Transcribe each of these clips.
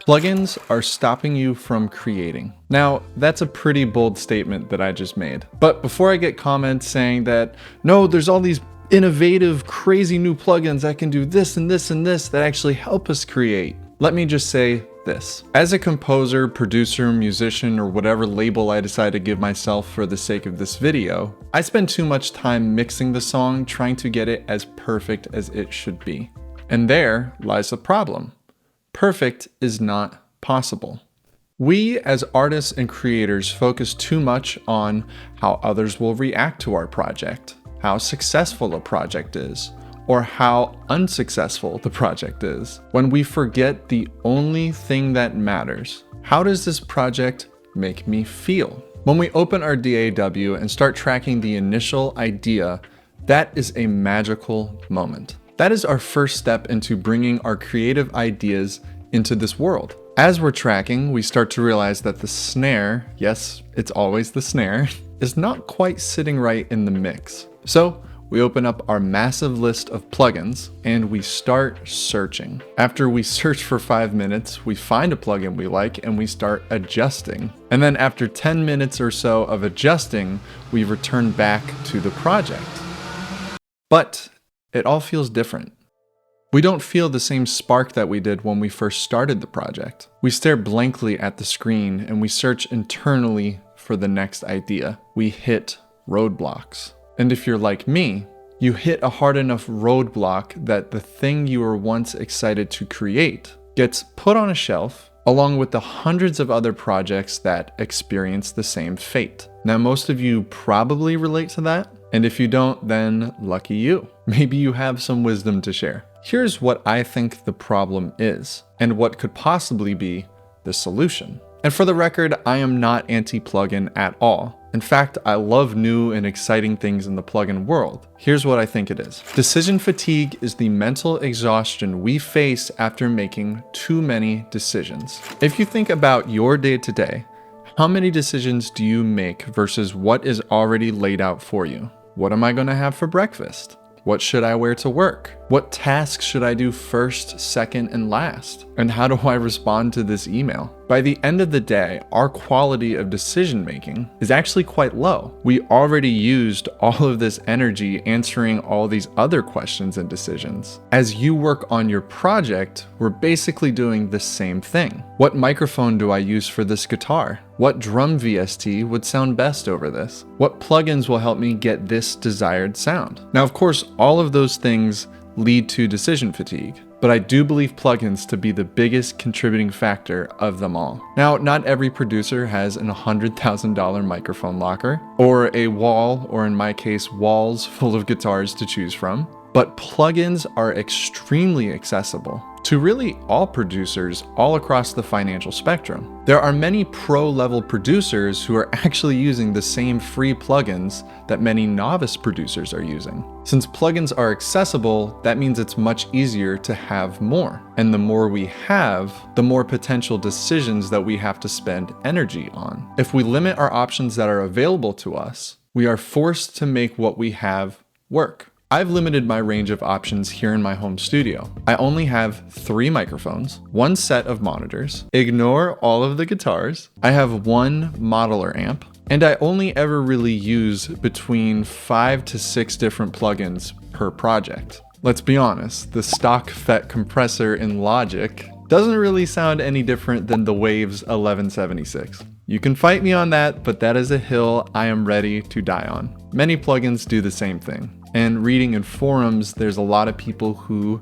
Plugins are stopping you from creating. Now, that's a pretty bold statement that I just made. But before I get comments saying that, no, there's all these innovative, crazy new plugins that can do this and this and this that actually help us create, let me just say this. As a composer, producer, musician, or whatever label I decide to give myself for the sake of this video, I spend too much time mixing the song trying to get it as perfect as it should be. And there lies the problem. Perfect is not possible. We as artists and creators focus too much on how others will react to our project, how successful a project is, or how unsuccessful the project is, when we forget the only thing that matters. How does this project make me feel? When we open our DAW and start tracking the initial idea, that is a magical moment. That is our first step into bringing our creative ideas into this world. As we're tracking, we start to realize that the snare, yes, it's always the snare, is not quite sitting right in the mix. So we open up our massive list of plugins and we start searching. After we search for 5 minutes, we find a plugin we like and we start adjusting. And then after 10 minutes or so of adjusting, we return back to the project. But it all feels different. We don't feel the same spark that we did when we first started the project. We stare blankly at the screen and we search internally for the next idea. We hit roadblocks. And if you're like me, you hit a hard enough roadblock that the thing you were once excited to create gets put on a shelf along with the hundreds of other projects that experience the same fate. Now, most of you probably relate to that. And if you don't, then lucky you. Maybe you have some wisdom to share. Here's what I think the problem is, and what could possibly be the solution. And for the record, I am not anti-plugin at all. In fact, I love new and exciting things in the plugin world. Here's what I think it is. Decision fatigue is the mental exhaustion we face after making too many decisions. If you think about your day-to-day, how many decisions do you make versus what is already laid out for you? What am I going to have for breakfast? What should I wear to work? What tasks should I do first, second, and last? And how do I respond to this email? By the end of the day, our quality of decision making is actually quite low. We already used all of this energy answering all these other questions and decisions. As you work on your project, we're basically doing the same thing. What microphone do I use for this guitar? What drum VST would sound best over this? What plugins will help me get this desired sound? Now, of course, all of those things lead to decision fatigue, but I do believe plugins to be the biggest contributing factor of them all. Now, not every producer has an $100,000 microphone locker, or a wall, or in my case, walls full of guitars to choose from, but plugins are extremely accessible to really all producers all across the financial spectrum. There are many pro-level producers who are actually using the same free plugins that many novice producers are using. Since plugins are accessible, that means it's much easier to have more. And the more we have, the more potential decisions that we have to spend energy on. If we limit our options that are available to us, we are forced to make what we have work. I've limited my range of options here in my home studio. I only have 3 microphones, 1 set of monitors, ignore all of the guitars, I have 1 modeler amp, and I only ever really use between 5 to 6 different plugins per project. Let's be honest, the stock FET compressor in Logic doesn't really sound any different than the Waves 1176. You can fight me on that, but that is a hill I am ready to die on. Many plugins do the same thing. And reading in forums, there's a lot of people who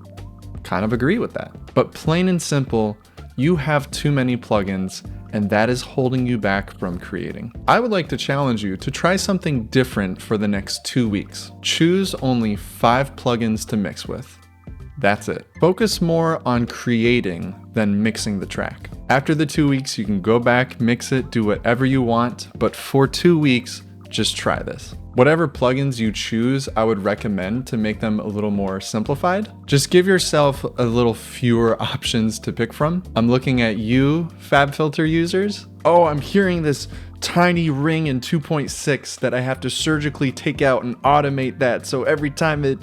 kind of agree with that. But plain and simple, you have too many plugins, and that is holding you back from creating. I would like to challenge you to try something different for the next 2 weeks. Choose only 5 plugins to mix with. That's it. Focus more on creating than mixing the track. After the 2 weeks, you can go back, mix it, do whatever you want, but for 2 weeks, just try this. Whatever plugins you choose, I would recommend to make them a little more simplified. Just give yourself a little fewer options to pick from. I'm looking at you, FabFilter users. Oh, I'm hearing this tiny ring in 2.6 that I have to surgically take out and automate that, so every time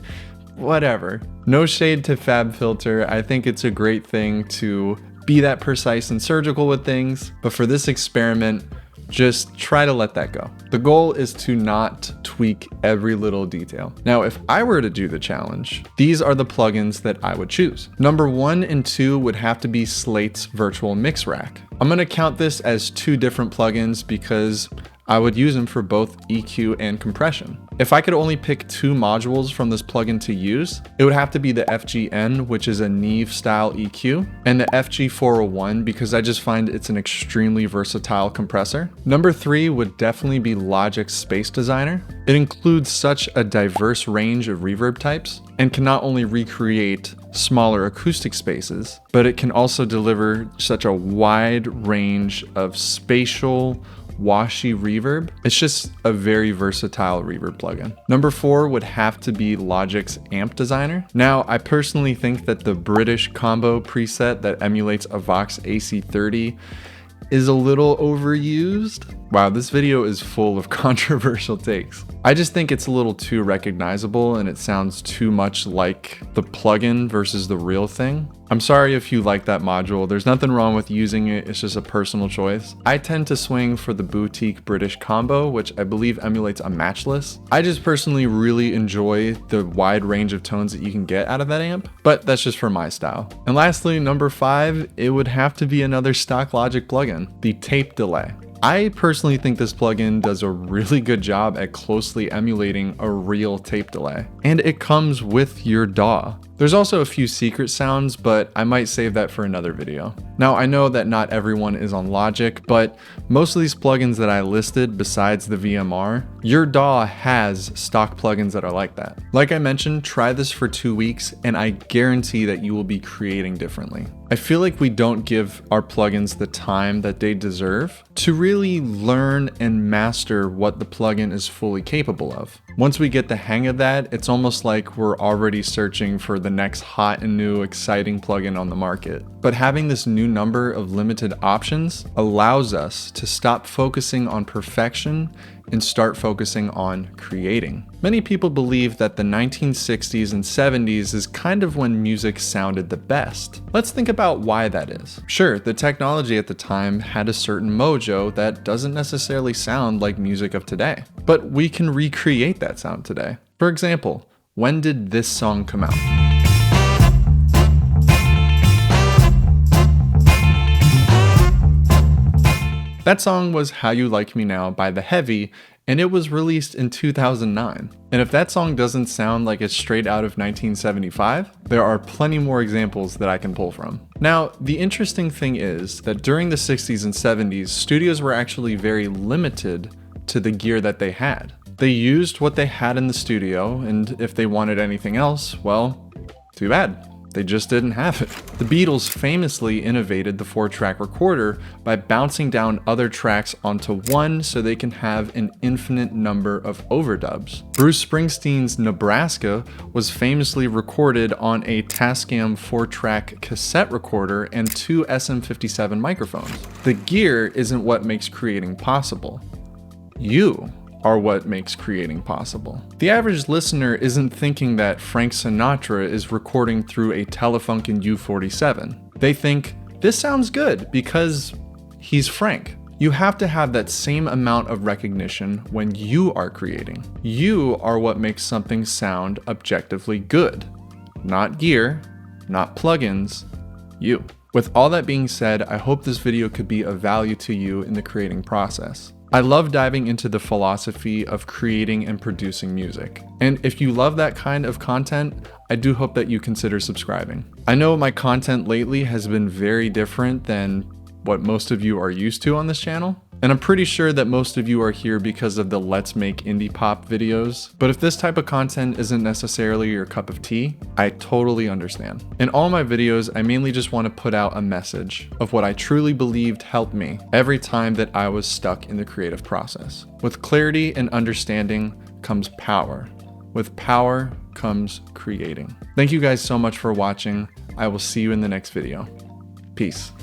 whatever. No shade to FabFilter. I think it's a great thing to be that precise and surgical with things, but for this experiment, just try to let that go. The goal is to not tweak every little detail. Now, if I were to do the challenge, these are the plugins that I would choose. Number 1 and 2 would have to be Slate's Virtual Mix Rack. I'm gonna count this as 2 different plugins because I would use them for both EQ and compression. If I could only pick 2 modules from this plugin to use, it would have to be the FGN, which is a Neve style EQ, and the FG401 because I just find it's an extremely versatile compressor. Number 3 would definitely be Logic's Space Designer. It includes such a diverse range of reverb types and can not only recreate smaller acoustic spaces, but it can also deliver such a wide range of spatial, washy reverb. It's just a very versatile reverb plugin. Number 4 would have to be Logic's Amp Designer. Now, I personally think that the British combo preset that emulates a Vox AC30 is a little overused. Wow, this video is full of controversial takes. I just think it's a little too recognizable and it sounds too much like the plugin versus the real thing. I'm sorry if you like that module. There's nothing wrong with using it. It's just a personal choice. I tend to swing for the boutique British combo, which I believe emulates a Matchless. I just personally really enjoy the wide range of tones that you can get out of that amp, but that's just for my style. And lastly, number 5, it would have to be another stock Logic plugin, the Tape Delay. I personally think this plugin does a really good job at closely emulating a real tape delay, and it comes with your DAW. There's also a few secret sounds, but I might save that for another video. Now, I know that not everyone is on Logic, but most of these plugins that I listed besides the VMR, your DAW has stock plugins that are like that. Like I mentioned, try this for 2 weeks, and I guarantee that you will be creating differently. I feel like we don't give our plugins the time that they deserve to really learn and master what the plugin is fully capable of. Once we get the hang of that, it's almost like we're already searching for the next hot and new exciting plugin on the market. But having this new number of limited options allows us to stop focusing on perfection and start focusing on creating. Many people believe that the 1960s and 70s is kind of when music sounded the best. Let's think about why that is. Sure, the technology at the time had a certain mojo that doesn't necessarily sound like music of today, but we can recreate that sound today. For example, when did this song come out? That song was How You Like Me Now by The Heavy, and it was released in 2009. And if that song doesn't sound like it's straight out of 1975, there are plenty more examples that I can pull from. Now, the interesting thing is that during the 60s and 70s, studios were actually very limited to the gear that they had. They used what they had in the studio, and if they wanted anything else, well, too bad. They just didn't have it. The Beatles famously innovated the 4-track recorder by bouncing down other tracks onto one so they can have an infinite number of overdubs. Bruce Springsteen's Nebraska was famously recorded on a Tascam 4-track cassette recorder and 2 SM57 microphones. The gear isn't what makes creating possible. You are what makes creating possible. The average listener isn't thinking that Frank Sinatra is recording through a Telefunken U47. They think, this sounds good because he's Frank. You have to have that same amount of recognition when you are creating. You are what makes something sound objectively good. Not gear, not plugins, you. With all that being said, I hope this video could be of value to you in the creating process. I love diving into the philosophy of creating and producing music. And if you love that kind of content, I do hope that you consider subscribing. I know my content lately has been very different than what most of you are used to on this channel. And I'm pretty sure that most of you are here because of the Let's Make Indie Pop videos. But if this type of content isn't necessarily your cup of tea, I totally understand. In all my videos, I mainly just want to put out a message of what I truly believed helped me every time that I was stuck in the creative process. With clarity and understanding comes power. With power comes creating. Thank you guys so much for watching. I will see you in the next video. Peace.